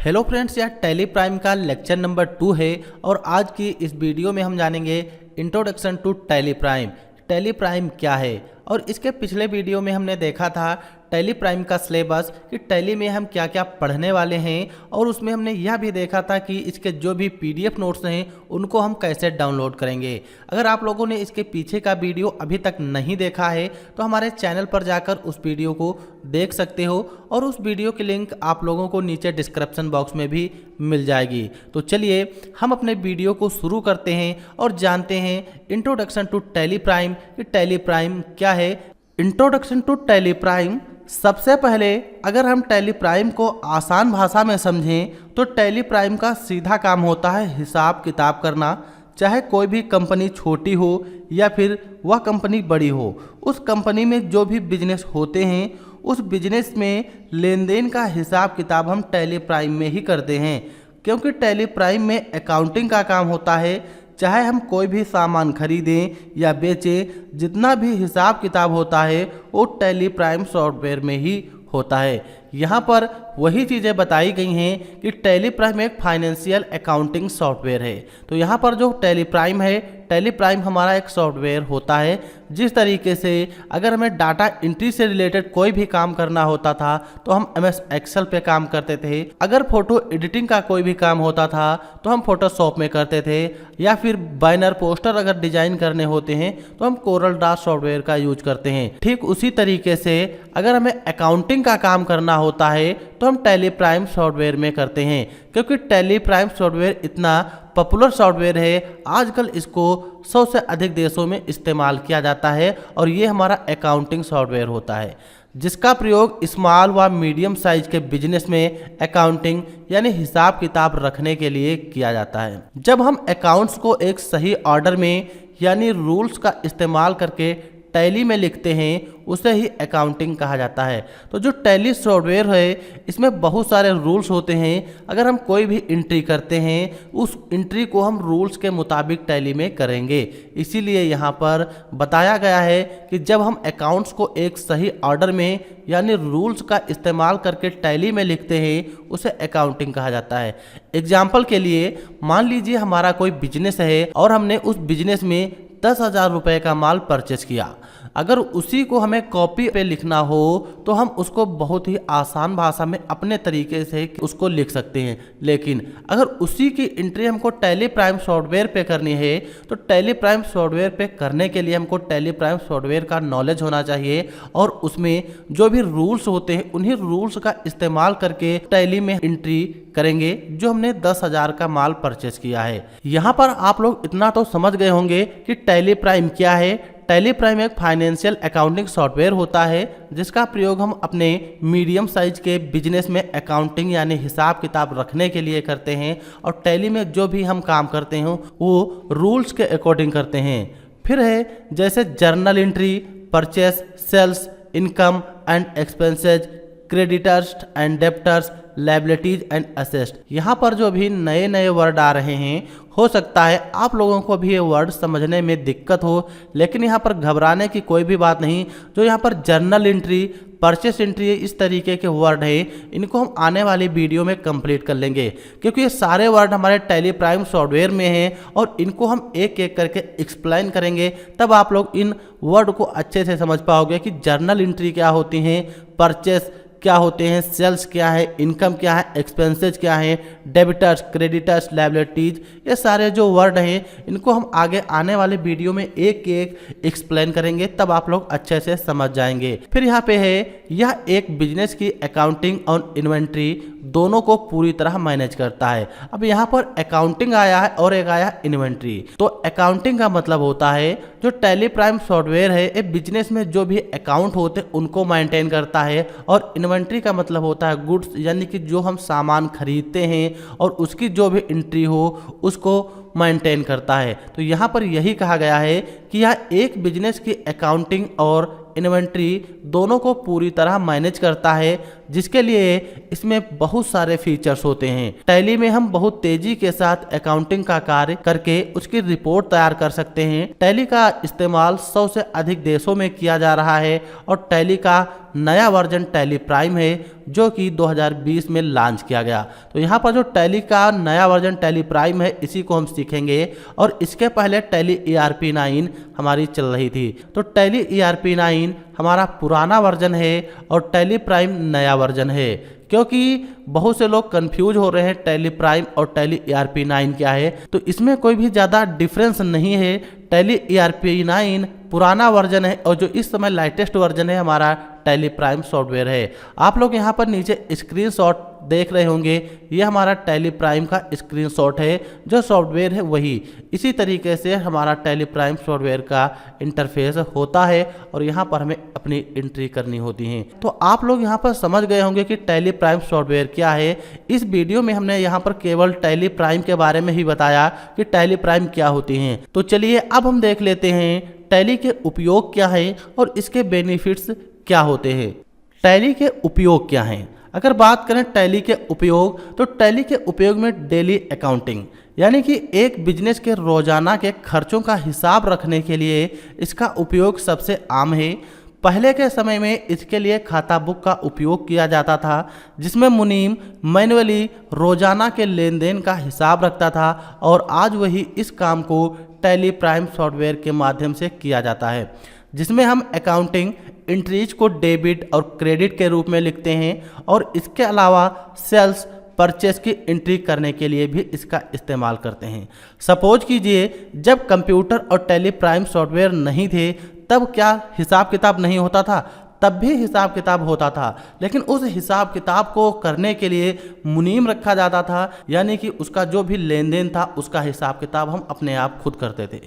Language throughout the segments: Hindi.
हेलो फ्रेंड्स, यह टैली प्राइम का लेक्चर नंबर 2 है और आज की इस वीडियो में हम जानेंगे introduction to Tally Prime. Tally Prime क्या है और इसके पिछले वीडियो में हमने देखा था टैली प्राइम का सिलेबस कि टैली में हम क्या क्या पढ़ने वाले हैं और उसमें हमने यह भी देखा था कि इसके जो भी पीडीएफ नोट्स हैं उनको हम कैसे डाउनलोड करेंगे। अगर आप लोगों ने इसके पीछे का वीडियो अभी तक नहीं देखा है तो हमारे चैनल पर जाकर उस वीडियो को देख सकते हो और उस वीडियो की लिंक आप लोगों को नीचे डिस्क्रिप्शन बॉक्स में भी मिल जाएगी। तो चलिए हम अपने वीडियो को शुरू करते हैं और जानते हैं इंट्रोडक्शन टू टैली प्राइम कि टैली प्राइम क्या है। इंट्रोडक्शन टू टैली प्राइम, सबसे पहले अगर हम टैली प्राइम को आसान भाषा में समझें तो टैली प्राइम का सीधा काम होता है हिसाब किताब करना। चाहे कोई भी कंपनी छोटी हो या फिर वह कंपनी बड़ी हो, उस कंपनी में जो भी बिजनेस होते हैं उस बिजनेस में लेन देन का हिसाब किताब हम टैली प्राइम में ही करते हैं, क्योंकि टैली प्राइम में अकाउंटिंग का काम होता है। चाहे हम कोई भी सामान खरीदें या बेचें, जितना भी हिसाब किताब होता है वो टैली प्राइम सॉफ्टवेयर में ही होता है। यहाँ पर वही चीज़ें बताई गई हैं कि टैली प्राइम एक फाइनेंशियल अकाउंटिंग सॉफ्टवेयर है। तो यहाँ पर जो टैली प्राइम है, टैली प्राइम हमारा एक सॉफ्टवेयर होता है जिस तरीके से अगर हमें डाटा एंट्री से रिलेटेड कोई भी काम करना होता था तो हम एमएस एक्सेल पे काम करते थे। अगर फोटो एडिटिंग का कोई भी काम होता था तो हम फोटोशॉप में करते थे, या फिर बैनर पोस्टर अगर डिजाइन करने होते हैं तो हम कोरल ड्रा सॉफ्टवेयर का यूज करते हैं। ठीक उसी तरीके से अगर हमें अकाउंटिंग का काम करना होता है तो हम टैली प्राइम सॉफ्टवेयर में करते हैं, क्योंकि टैली प्राइम सॉफ्टवेयर इतना पॉपुलर सॉफ्टवेयर है, आजकल इसको 100 से अधिक देशों में इस्तेमाल किया जाता है और ये हमारा अकाउंटिंग सॉफ्टवेयर होता है जिसका प्रयोग स्मॉल व मीडियम साइज के बिजनेस में अकाउंटिंग यानी हिसाब किताब रखने के लिए किया जाता है। जब हम अकाउंट्स को एक सही ऑर्डर में यानी रूल्स का इस्तेमाल करके टैली में लिखते हैं उसे ही अकाउंटिंग कहा जाता है। तो जो टैली सॉफ्टवेयर है इसमें बहुत सारे रूल्स होते हैं। अगर हम कोई भी एंट्री करते हैं उस एंट्री को हम रूल्स के मुताबिक टैली में करेंगे। इसीलिए यहाँ पर बताया गया है कि जब हम अकाउंट्स को एक सही ऑर्डर में यानी रूल्स का इस्तेमाल करके टैली में लिखते हैं उसे अकाउंटिंग कहा जाता है। एग्जाम्पल के लिए मान लीजिए हमारा कोई बिजनेस है और हमने उस बिजनेस में 10,000 रुपये का माल परचेज किया। अगर उसी को हमें कॉपी पे लिखना हो तो हम उसको बहुत ही आसान भाषा में अपने तरीके से उसको लिख सकते हैं, लेकिन अगर उसी की एंट्री हमको टैली प्राइम सॉफ्टवेयर पे करनी है तो टैली प्राइम सॉफ्टवेयर पे करने के लिए हमको टैली प्राइम सॉफ्टवेयर का नॉलेज होना चाहिए और उसमें जो भी रूल्स होते हैं उन्हीं रूल्स का इस्तेमाल करके टैली में एंट्री करेंगे जो हमने 10,000 का माल परचेज किया है। यहाँ पर आप लोग इतना तो समझ गए होंगे कि टैली प्राइम क्या है। टैली प्राइम एक फाइनेंशियल अकाउंटिंग सॉफ्टवेयर होता है जिसका प्रयोग हम अपने मीडियम साइज के बिजनेस में अकाउंटिंग यानी हिसाब किताब रखने के लिए करते हैं और टैली में जो भी हम काम करते हैं वो रूल्स के अकॉर्डिंग करते हैं। फिर है जैसे journal entry, purchase, sales, income and expenses, creditors and debtors, liabilities and assets. यहाँ पर जो भी नए नए वर्ड आ रहे हैं हो सकता है आप लोगों को भी ये वर्ड समझने में दिक्कत हो, लेकिन यहाँ पर घबराने की कोई भी बात नहीं। जो यहाँ पर जर्नल एंट्री, परचेस एंट्री इस तरीके के वर्ड है इनको हम आने वाली वीडियो में कंप्लीट कर लेंगे, क्योंकि ये सारे वर्ड हमारे टैली प्राइम सॉफ्टवेयर में हैं और इनको हम एक एक करके एक्सप्लेन करेंगे। तब आप लोग इन वर्ड को अच्छे से समझ पाओगे कि जर्नल एंट्री क्या होती हैं, परचेस क्या होते हैं, सेल्स क्या है, इनकम क्या है, एक्सपेंसेस क्या है, डेबिटर्स, क्रेडिटर्स, लायबिलिटीज, ये सारे जो वर्ड हैं इनको हम आगे आने वाले वीडियो में एक एक एक्सप्लेन करेंगे, तब आप लोग अच्छे से समझ जाएंगे। फिर यहाँ पे है यह एक बिजनेस की अकाउंटिंग और इन्वेंट्री दोनों को पूरी तरह मैनेज करता है। अब यहाँ पर अकाउंटिंग आया है और एक आया इन्वेंट्री। तो अकाउंटिंग का मतलब होता है जो टैली प्राइम सॉफ्टवेयर है ये बिजनेस में जो भी अकाउंट होते हैं उनको मेंटेन करता है, और इन्वेंट्री का मतलब होता है गुड्स यानी कि जो हम सामान खरीदते हैं और उसकी जो भी एंट्री हो उसको मेंटेन करता है। तो यहाँ पर यही कहा गया है कि यह एक बिजनेस की अकाउंटिंग और इन्वेंट्री दोनों को पूरी तरह मैनेज करता है। जिसके लिए इसमें बहुत सारे फीचर्स होते हैं। टैली में हम बहुत तेजी के साथ अकाउंटिंग का कार्य करके उसकी रिपोर्ट तैयार कर सकते हैं। टैली का इस्तेमाल 100 से अधिक देशों में किया जा रहा है और टैली का नया वर्जन टैली प्राइम है जो कि 2020 में लॉन्च किया गया। तो यहाँ पर जो टैली का नया वर्जन टैली प्राइम है इसी को हम सीखेंगे और इसके पहले टैली ERP 9 हमारी चल रही थी। तो टैली ERP 9 हमारा पुराना वर्जन है और टैली प्राइम नया वर्जन है, क्योंकि बहुत से लोग कंफ्यूज हो रहे हैं टैली प्राइम और टैली ERP 9 क्या है। तो इसमें कोई भी ज़्यादा डिफरेंस नहीं है। टैली ERP 9 पुराना वर्जन है और जो इस समय लेटेस्ट वर्जन है हमारा टैली प्राइम सॉफ्टवेयर है। आप लोग यहाँ पर नीचे स्क्रीनशॉट देख रहे होंगे, ये हमारा टैली प्राइम का स्क्रीनशॉट है। जो सॉफ्टवेयर है वही इसी तरीके से हमारा टैली प्राइम सॉफ्टवेयर का इंटरफेस होता है और यहाँ पर हमें अपनी एंट्री करनी होती है। तो आप लोग यहाँ पर समझ गए होंगे कि टैली प्राइम सॉफ्टवेयर क्या है। इस वीडियो में हमने यहाँ पर केवल टैली प्राइम के बारे में ही बताया कि टैली प्राइम क्या होती है। तो चलिए अब हम देख लेते हैं टैली के उपयोग क्या है और इसके बेनिफिट्स क्या होते हैं। टैली के उपयोग क्या हैं? अगर बात करें टैली के उपयोग, तो टैली के उपयोग में डेली अकाउंटिंग यानी कि एक बिजनेस के रोजाना के खर्चों का हिसाब रखने के लिए इसका उपयोग सबसे आम है। पहले के समय में इसके लिए खाता बुक का उपयोग किया जाता था, जिसमें मुनीम मैन्युअली रोजाना के लेन देन का हिसाब रखता था और आज वही इस काम को टैली प्राइम सॉफ्टवेयर के माध्यम से किया जाता है, जिसमें हम अकाउंटिंग एंट्रीज को डेबिट और क्रेडिट के रूप में लिखते हैं और इसके अलावा सेल्स परचेस की एंट्री करने के लिए भी इसका इस्तेमाल करते हैं। सपोज कीजिए जब कंप्यूटर और टैली प्राइम सॉफ्टवेयर नहीं थे तब क्या हिसाब किताब नहीं होता था? तब भी हिसाब किताब होता था, लेकिन उस हिसाब किताब को करने के लिए मुनीम रखा जाता था, यानी कि उसका जो भी लेन देन था उसका हिसाब किताब हम अपने आप खुद करते थे।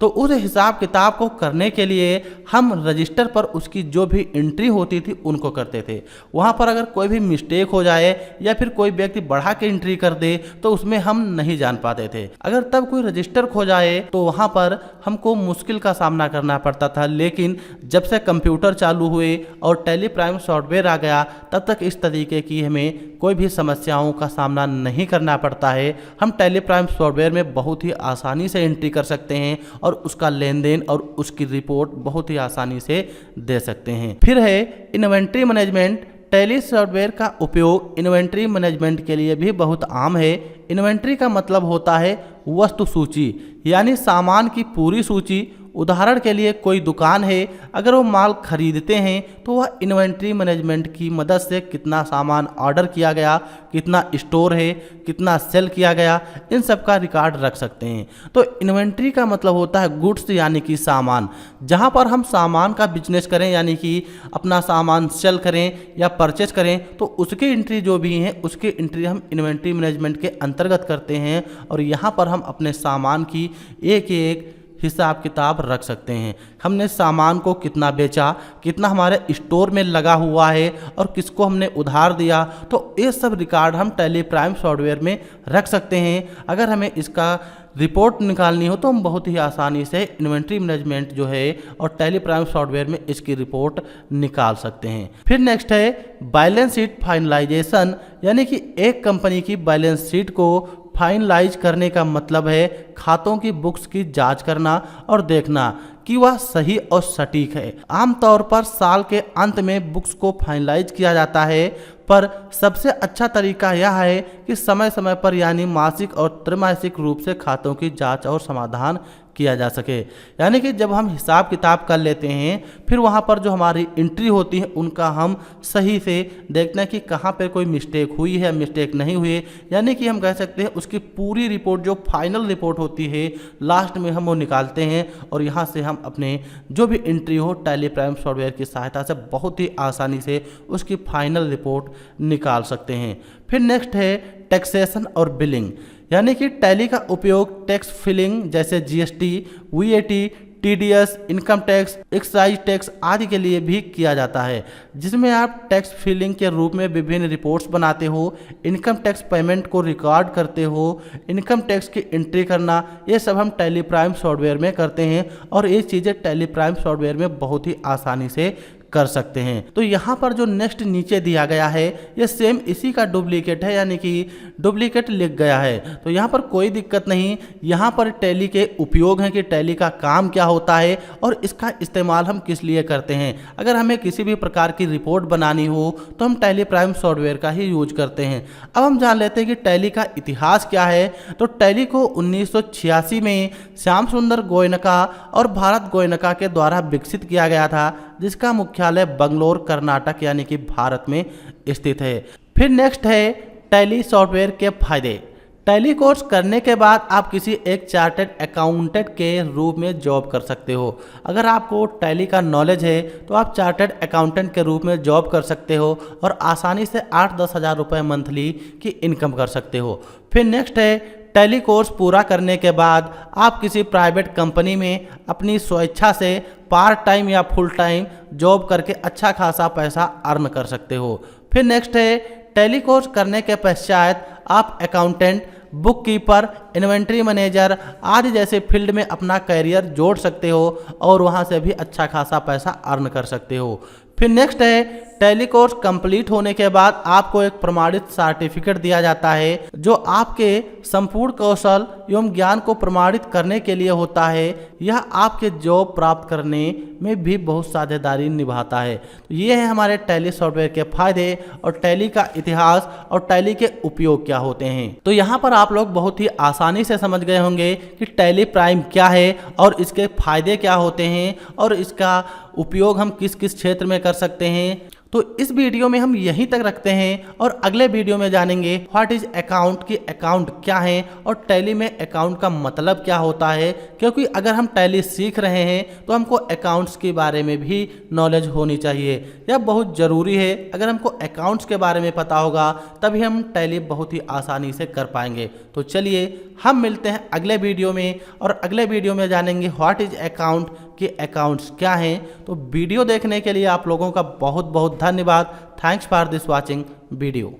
तो उस हिसाब किताब को करने के लिए हम रजिस्टर पर उसकी जो भी एंट्री होती थी उनको करते थे। वहाँ पर अगर कोई भी मिस्टेक हो जाए या फिर कोई व्यक्ति बढ़ा के एंट्री कर दे तो उसमें हम नहीं जान पाते थे। अगर तब कोई रजिस्टर खो जाए तो वहाँ पर हमको मुश्किल का सामना करना पड़ता था, लेकिन जब से कंप्यूटर चालू हुए और टैली प्राइम सॉफ्टवेयर आ गया तब तक इस तरीके की हमें कोई भी समस्याओं का सामना नहीं करना पड़ता है। हम टैली प्राइम सॉफ्टवेयर में बहुत ही आसानी से एंट्री कर सकते हैं और उसका लेन देन और उसकी रिपोर्ट बहुत ही आसानी से दे सकते हैं। फिर है इन्वेंट्री मैनेजमेंट। टैली सॉफ्टवेयर का उपयोग इन्वेंट्री मैनेजमेंट के लिए भी बहुत आम है। इन्वेंट्री का मतलब होता है वस्तु सूची, यानी सामान की पूरी सूची। उदाहरण के लिए कोई दुकान है, अगर वो माल खरीदते हैं तो वह इन्वेंट्री मैनेजमेंट की मदद से कितना सामान ऑर्डर किया गया, कितना स्टोर है, कितना सेल किया गया, इन सब का रिकॉर्ड रख सकते हैं। तो इन्वेंट्री का मतलब होता है गुड्स यानी कि सामान। जहाँ पर हम सामान का बिजनेस करें यानी कि अपना सामान सेल करें या परचेज करें तो उसकी एंट्री जो भी है उसकी एंट्री हम इन्वेंट्री मैनेजमेंट के अंतर्गत करते हैं और यहाँ पर हम अपने सामान की एक एक हिसाब किताब रख सकते हैं। हमने सामान को कितना बेचा, कितना हमारे स्टोर में लगा हुआ है और किसको हमने उधार दिया, तो ये सब रिकॉर्ड हम टैली प्राइम सॉफ्टवेयर में रख सकते हैं। अगर हमें इसका रिपोर्ट निकालनी हो तो हम बहुत ही आसानी से इन्वेंट्री मैनेजमेंट जो है और टैली प्राइम सॉफ्टवेयर में इसकी रिपोर्ट निकाल सकते हैं। फिर नेक्स्ट है बैलेंस शीट फाइनलाइजेशन, यानी कि एक कंपनी की बैलेंस शीट को फाइनलाइज करने का मतलब है खातों की बुक्स की जांच करना और देखना कि वह सही और सटीक है। आमतौर पर साल के अंत में बुक्स को फाइनलाइज किया जाता है, पर सबसे अच्छा तरीका यह है कि समय समय पर यानी मासिक और त्रैमासिक रूप से खातों की जांच और समाधान किया जा सके। यानी कि जब हम हिसाब किताब कर लेते हैं फिर वहाँ पर जो हमारी एंट्री होती है उनका हम सही से देखते हैं कि कहाँ पर कोई मिस्टेक हुई है, मिस्टेक नहीं हुई है। यानी कि हम कह सकते हैं उसकी पूरी रिपोर्ट जो फाइनल रिपोर्ट होती है लास्ट में हम वो निकालते हैं और यहाँ से हम अपने जो भी एंट्री हो टैली प्राइम सॉफ्टवेयर की सहायता से बहुत ही आसानी से उसकी फाइनल रिपोर्ट निकाल सकते हैं। फिर नेक्स्ट है टैक्सेशन और बिलिंग, यानी कि टैली का उपयोग टैक्स फिलिंग जैसे GST, VAT, TDS, income tax, excise tax आदि के लिए भी किया जाता है, जिसमें आप टैक्स फिलिंग के रूप में विभिन्न रिपोर्ट्स बनाते हो, इनकम टैक्स पेमेंट को रिकॉर्ड करते हो, इनकम टैक्स की एंट्री करना, ये सब हम टैली प्राइम सॉफ्टवेयर में करते हैं और ये चीज़ें टैली प्राइम सॉफ्टवेयर में बहुत ही आसानी से कर सकते हैं। तो यहाँ पर जो नेक्स्ट नीचे दिया गया है ये सेम इसी का डुप्लीकेट है, यानी कि डुप्लीकेट लिख गया है। तो यहाँ पर कोई दिक्कत नहीं। यहाँ पर टैली के उपयोग हैं कि टैली का काम क्या होता है और इसका इस्तेमाल हम किस लिए करते हैं। अगर हमें किसी भी प्रकार की रिपोर्ट बनानी हो तो हम टैली प्राइम सॉफ्टवेयर का ही यूज करते हैं। अब हम जान लेते हैं कि टैली का इतिहास क्या है। तो टैली को 1986 में श्याम सुंदर गोयनका और भारत गोयनका के द्वारा विकसित किया गया था, जिसका मुख्यालय बंगलोर कर्नाटक यानी कि भारत में स्थित है। फिर नेक्स्ट है टैली सॉफ्टवेयर के फायदे। टैली कोर्स करने के बाद आप किसी एक चार्टर्ड अकाउंटेंट के रूप में जॉब कर सकते हो। अगर आपको टैली का नॉलेज है तो आप चार्टर्ड अकाउंटेंट के रूप में जॉब कर सकते हो और आसानी से 8-10 हज़ार रुपये मंथली की इनकम कर सकते हो। फिर नेक्स्ट है टैली कोर्स पूरा करने के बाद आप किसी प्राइवेट कंपनी में अपनी स्वेच्छा से पार्ट टाइम या फुल टाइम जॉब करके अच्छा खासा पैसा अर्न कर सकते हो। फिर नेक्स्ट है टैली कोर्स करने के पश्चात आप accountant, book keeper, inventory manager आदि जैसे फील्ड में अपना करियर जोड़ सकते हो और वहां से भी अच्छा खासा पैसा अर्न कर सकते हो। फिर नेक्स्ट है टैली कोर्स कंप्लीट होने के बाद आपको एक प्रमाणित सर्टिफिकेट दिया जाता है जो आपके संपूर्ण कौशल एवं ज्ञान को प्रमाणित करने के लिए होता है। यह आपके जॉब प्राप्त करने में भी बहुत साझेदारी निभाता है। तो ये है हमारे टैली सॉफ्टवेयर के फायदे और टैली का इतिहास और टैली के उपयोग क्या होते हैं। तो यहाँ पर आप लोग बहुत ही आसानी से समझ गए होंगे कि टैली प्राइम क्या है और इसके फायदे क्या होते हैं और इसका उपयोग हम किस किस क्षेत्र में कर सकते हैं। तो इस वीडियो में हम यहीं तक रखते हैं और अगले वीडियो में जानेंगे व्हाट इज अकाउंट की अकाउंट क्या है और टैली में अकाउंट का मतलब क्या होता है। क्योंकि अगर हम टैली सीख रहे हैं तो हमको अकाउंट्स के बारे में भी नॉलेज होनी चाहिए। यह बहुत ज़रूरी है। अगर हमको अकाउंट्स के बारे में पता होगा तभी हम टैली बहुत ही आसानी से कर पाएंगे। तो चलिए हम मिलते हैं अगले वीडियो में और अगले वीडियो में जानेंगे व्हाट इज अकाउंट कि अकाउंट्स क्या हैं। तो वीडियो देखने के लिए आप लोगों का बहुत बहुत धन्यवाद। Thanks for this watching video.